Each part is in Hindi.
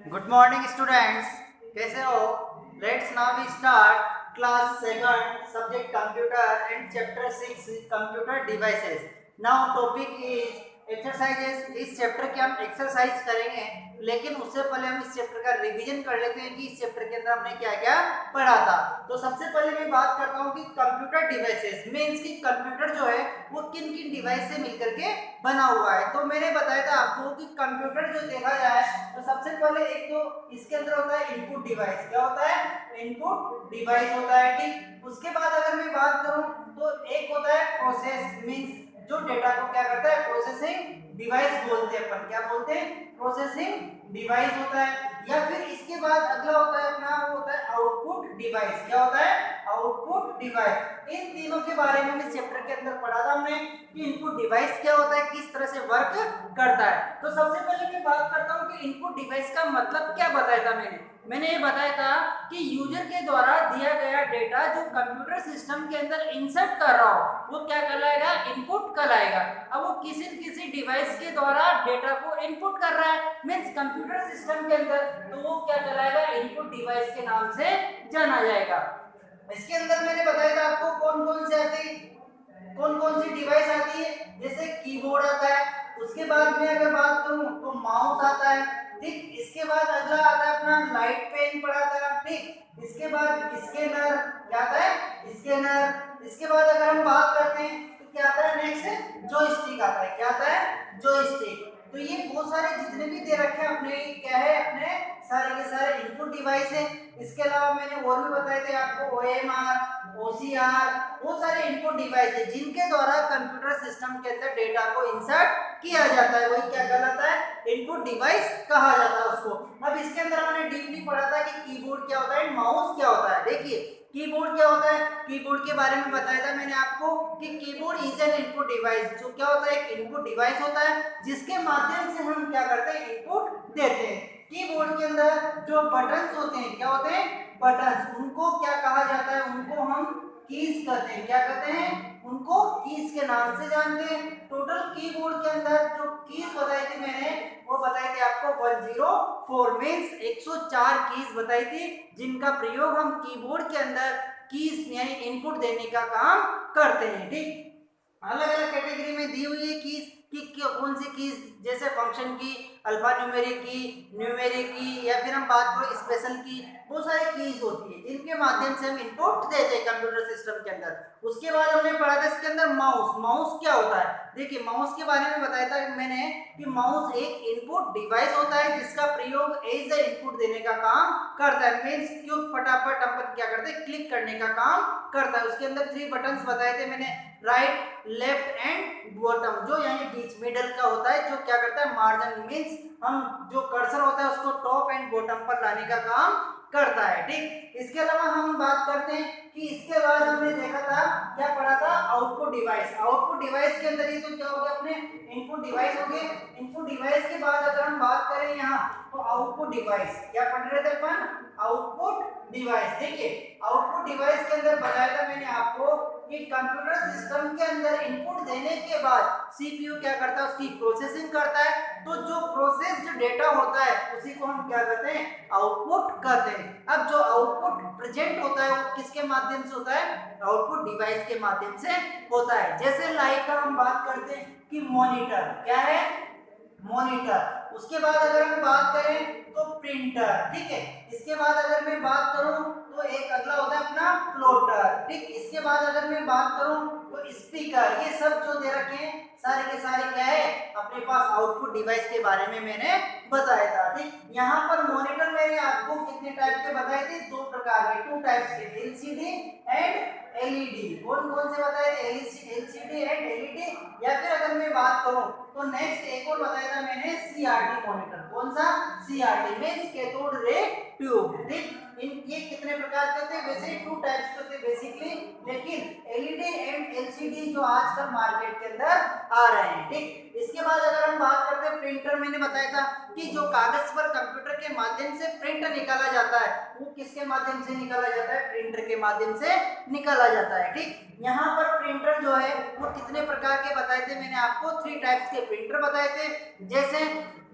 गुड मॉर्निंग स्टूडेंट्स, कैसे हो? Let's now we start class second subject computer and chapter 6 computer devices. Now topic is exercises. इस चैप्टर के हम एक्सरसाइज करेंगे, लेकिन उससे पहले हम इस चैप्टर का रिवीजन कर लेते हैं कि इस चैप्टर के अंदर हमने क्या क्या पढ़ा था। तो सबसे पहले मैं बात करता हूँ कि कंप्यूटर डिवाइसेस मींस कि कंप्यूटर जो है वो किन किन डिवाइस से मिलकर के बना हुआ है। तो मैंने बताया था आपको कि कंप्यूटर जो देखा जाए तो सबसे पहले एक तो इसके अंदर होता है इनपुट डिवाइस। क्या होता है? इनपुट डिवाइस होता है, ठीक। उसके बाद अगर मैं बात करूं तो एक होता है प्रोसेस मींस जो डेटा को क्या करता है, प्रोसेसिंग डिवाइस बोलते हैं अपन। क्या बोलते हैं? प्रोसेसिंग डिवाइस होता है। या फिर इसके बाद अगला होता है अपना, वो होता है आउटपुट डिवाइस। क्या होता है? Output device. इन तीनों के बारे में इस चैप्टर के अंदर पढ़ा था हमने कि इनपुट डिवाइस क्या होता है, किस तरह से वर्क करता है। तो सबसे पहले मैं बात करता हूं कि इनपुट डिवाइस का मतलब क्या बताया था मैंने ये बताया था कि यूजर के द्वारा दिया गया डेटा जो कंप्यूटर सिस्टम के अंदर इंसर्ट कर रहा हो वो क्या कहलाएगा? इनपुट कहलाएगा। अब वो किसी न किसी डिवाइस के द्वारा डेटा को इनपुट कर रहा है मींस कंप्यूटर सिस्टम के अंदर, तो वो क्या कहलाएगा? इनपुट डिवाइस के नाम से जाना जाएगा। इसके अंदर मैंने बताया था आपको कौन कौन से आते हैं, कौन कौन सी डिवाइस आती है। जैसे कीबोर्ड आता है, उसके बाद में अगर बात करूं तो माउस आता है, ठीक। इसके बाद अगला आता है अपना लाइट पेन पड़ा था, ठीक। इसके बाद स्कैनर, क्या आता है? स्कैनर। इसके बाद अगर हम बात करते हैं तो क्या आता है नेक्स्ट? जॉयस्टिक आता है। क्या आता है? जॉयस्टिक। तो ये बहुत सारे जितने भी दे रखे हैं अपने, क्या है, अपने सारे के सारे इनपुट डिवाइस है। इसके अलावा मैंने और भी बताए थे आपको ओएमआर, ओसीआर, बहुत सारे इनपुट डिवाइस है जिनके द्वारा कंप्यूटर सिस्टम के अंदर डेटा को इंसर्ट किया जाता है। वही क्या कहलाता है? इनपुट डिवाइस कहा जाता है उसको। अब इसके अंदर हमने डीपली पढ़ा था कि कीबोर्ड क्या होता है, माउस क्या होता है। देखिए कीबोर्ड क्या होता है, कीबोर्ड के बारे में बताया था मैंने आपको कि keyboard is an input device. जो क्या होता है? एक इनपुट डिवाइस होता है जिसके माध्यम से हम क्या करते हैं? इनपुट देते हैं। कीबोर्ड के अंदर जो बटन्स होते हैं, क्या होते हैं? बटन्स। उनको क्या कहा जाता है? उनको हम कीज कहते हैं। क्या कहते हैं? उनको कीज के नाम से जानते हैं। टोटल कीबोर्ड के अंदर जो कीज बताई थी मैंने, वो बताई थी आपको 104 मींस 104 कीज बताई थी जिनका प्रयोग हम कीबोर्ड के अंदर कीज यानी इनपुट देने का काम करते हैं, ठीक। अलग अलग कैटेगरी में दी हुई है कीज कि कौन सी कीज, जैसे फंक्शन की, अल्फा न्यूमेरिक की, या फिर हम बात करो स्पेशल की। बहुत सारी कीज होती है जिनके माध्यम से हम इनपुट देते हैं कंप्यूटर सिस्टम के अंदर। उसके बाद हमने पढ़ा था इसके अंदर माउस। माउस क्या होता है? देखिए माउस के बारे में बताया था मैंने कि माउस एक इनपुट डिवाइस होता है जिसका प्रयोग एज ए इनपुट देने का काम करता है मींस क्यों फटाफट अपन क्या करते हैं? क्लिक करने का काम करता है। उसके अंदर 3 बटन्स बताए थे मैंने, राइट, लेफ्ट एंड बॉटम, जो यानी बीच मिडल का होता है, जो क्या करता है? मार्जिन मींस हम जो कर्सर होता है उसको टॉप एंड बॉटम पर लाने का काम करता है, ठीक। इसके अलावा हम बात करते हैं कि इसके बाद हमने देखा था, क्या पढ़ा था? Output device. आउटपुट डिवाइस के अंदर ये तो क्या हो गया? अपने इनपुट डिवाइस हो गए। इनपुट डिवाइस के बाद अगर हम बात करें यहाँ तो आउटपुट डिवाइस, क्या पढ़ रहे थे अपन? Output device. देखिए आउटपुट डिवाइस के अंदर बताया था मैंने आपको कि कंप्यूटर सिस्टम के अंदर इनपुट देने के बाद सीपीयू क्या करता है? उसकी प्रोसेसिंग करता है। तो जो प्रोसेस्ड डेटा होता है उसी को हम क्या कहते हैं? आउटपुट कहते हैं। अब जो आउटपुट प्रेजेंट होता है वो किसके माध्यम से होता है? आउटपुट डिवाइस के माध्यम से होता है। जैसे लाइक हम बात करते हैं कि मॉनिटर, क्या है? मॉनिटर। उसके बाद अगर हम बात करें तो प्रिंटर, ठीक है। इसके बाद अगर मैं बात करूं तो एक अगला होता है अपना प्लॉटर, ठीक। इसके बाद अगर मैं बात करूं तो स्पीकर। ये सब जो दे रखे हैं सारे के सारे क्या है? अपने पास आउटपुट डिवाइस के बारे में मैंने बताया था, ठीक। यहाँ पर मॉनिटर मैंने आपको कितने टाइप के बताए थे? 2 प्रकार के, 2 टाइप्स के, एलसीडी एंड एलईडी। कौन कौन से बताए थे? LCD and LED. या फिर अगर मैं बात करूं तो नेक्स्ट एक और बताया था मैंने, सीआरटी मॉनिटर। कौन सा? CRT means cathode ray tube, ठीक। इन ये कितने प्रकार के होते हैं? वैसे 2 टाइप्स के होते हैं बेसिकली, लेकिन एलईडी एंड एलसीडी जो आजकल मार्केट के अंदर आ रहे हैं, ठीक। इसके बाद अगर हम बात करते हैं प्रिंटर, मैंने बताया था कि जो कागज पर कंप्यूटर के माध्यम से प्रिंट निकाला जाता है वो किसके माध्यम से निकाला जाता है? प्रिंटर के माध्यम से निकाला जाता है, ठीक। यहाँ पर प्रिंटर जो है वो कितने प्रकार के बताए थे मैंने आपको? 3 टाइप्स के प्रिंटर बताए थे। जैसे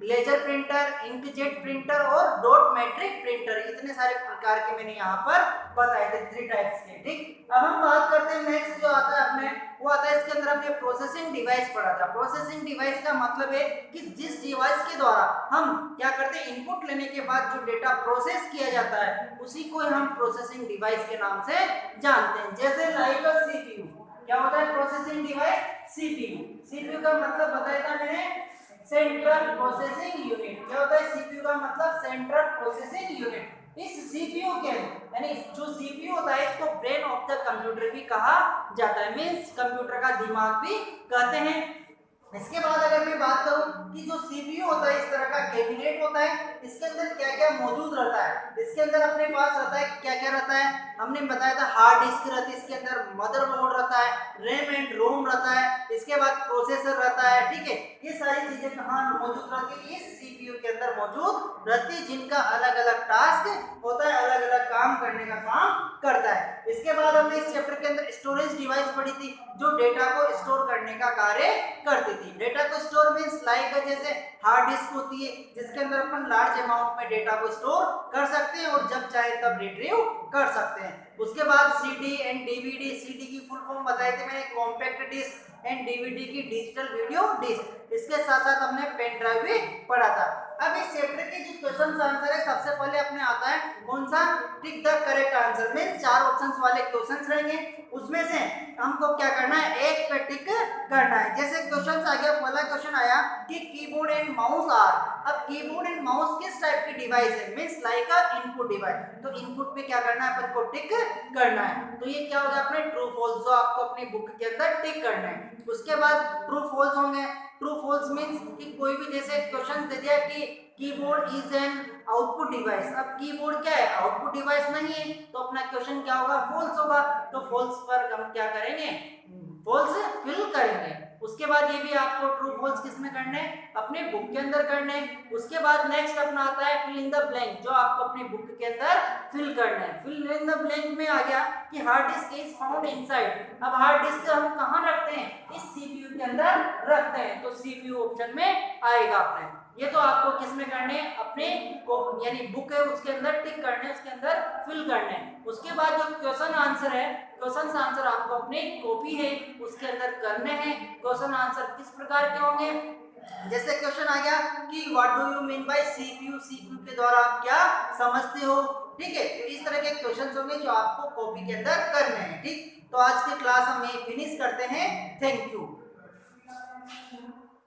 लेजर प्रिंटर, इंकजेट प्रिंटर और डॉट मैट्रिक प्रिंटर, इतने सारे प्रकार के मैंने यहाँ पर बताए थे 3 टाइप्स के। ठीक, अब हम बात करते हैं नेक्स्ट जो आता है अपने, वो आता है इसके अंदर हमने प्रोसेसिंग डिवाइस पढ़ा था। प्रोसेसिंग डिवाइस का मतलब है कि जिस डिवाइस के द्वारा हम क्या करते हैं, इनपुट लेने के बाद जो डेटा प्रोसेस किया जाता है उसी को हम प्रोसेसिंग डिवाइस के नाम से जानते हैं। जैसे लाइक सीपीयू, क्या होता है प्रोसेसिंग डिवाइस? सीपीयू। सीपीयू का मतलब बताया था मैंने, सेंट्रल प्रोसेसिंग यूनिट। क्या होता है सीपीयू का मतलब? Central processing unit. इस सीपीयू के यानी जो सीपीयू होता है इसको ब्रेन ऑफ द कंप्यूटर भी कहा जाता है, मींस कंप्यूटर का दिमाग भी कहते हैं। इसके बाद अगर मैं बात करूं कि जो सीपीयू होता है इस तरह का कैबिनेट होता है, इसके अंदर क्या क्या मौजूद रहता है? इसके अंदर अपने पास रहता है, क्या क्या रहता है हमने बताया था, हार्ड डिस्क रहती है, इसके अंदर मदरबोर्ड रहता है, रैम एंड रोम रहता है, इसके बाद प्रोसेसर रहता है। ठीक है, ये सारी चीजें कहाँ मौजूद रहती है? इस सीपीयू के अंदर मौजूद रहती है, जिनका अलग अलग टास्क होता है, अलग अलग काम करने का काम करता है। इसके बाद हमने इस चैप्टर के अंदर स्टोरेज डिवाइस पढ़ी थी, जो डेटा को स्टोर करने का कार्य करती थी। डेटा को स्टोर मींस लाइक जैसे हार्ड डिस्क होती है जिसके अंदर अपन लार्ज अमाउंट में डेटा को स्टोर कर सकते हैं और जब चाहे तब रिट्रीव कर सकते हैं। उसके बाद सीडी एंड डीवीडी, सीडी की फुल फॉर्म बताई थी मैंने, कॉम्पैक्ट डिस्क, एंड डीवीडी की डिजिटल वीडियो डिस्क। इसके साथ साथ हमने पेन ड्राइव भी पढ़ा था। अब इस चैप्टर के जो क्वेश्चन आंसर है, सबसे पहले अपने आता है कौन सा? Tick the correct answer, means 4 options वाले क्वेश्चंस रहेंगे, उसमें से हमको क्या करना है? एक पे टिक करना है। जैसे क्वेश्चन आ गया, पहला क्वेश्चन आया कि कीबोर्ड एंड माउस आर। अब कीबोर्ड एंड माउस किस टाइप की डिवाइस है? मींस लाइक अ इनपुट डिवाइस। तो इनपुट पे क्या करना है? अपन को टिक करना है। तो ये क्या होगा अपने ट्रू फॉल्स, जो आपको अपनी बुक के अंदर टिक करना है। उसके बाद ट्रू फॉल्स होंगे। ट्रू फॉल्स मींस कि कोई भी जैसे क्वेश्चन दे दिया कि keyboard is an output device. अब कीबोर्ड क्या है? आउटपुट डिवाइस नहीं है, तो अपना क्वेश्चन क्या होगा? फॉल्स होगा। तो फॉल्स पर हम क्या करेंगे? फॉल्स फिल करेंगे। उसके बाद ये भी आपको ट्रू फॉल्स किसमें करने? अपने बुक के अंदर करने। उसके बाद नेक्स्ट अपना आता है फिल इन द ब्लैंक, जो आपको अपनी बुक के अंदर फिल करना है। फिल इन द ब्लैंक में आ गया कि hard disk is found inside. अब हार्ड डिस्क हम कहाँ रखते हैं? इस सीपीयू के अंदर रखते हैं, तो सीपीयू ऑप्शन में आएगा अपने। ये तो आपको किसमें करने? अपने यानी बुक है उसके अंदर टिक करने, उसके अंदर फिल करने। उसके बाद जो क्वेश्चन आंसर है, क्वेश्चन आंसर आपको अपनी कॉपी है उसके अंदर करने हैं। क्वेश्चन आंसर किस प्रकार के होंगे? जैसे क्वेश्चन आ गया कि what do you mean by CPU, CPU के द्वारा आप क्या समझते हो? ठीक है, तो इस तरह के क्वेश्चंस होंगे जो आपको कॉपी के अंदर करने हैं। ठीक, तो आज की क्लास हम यही फिनिश करते हैं। Thank you.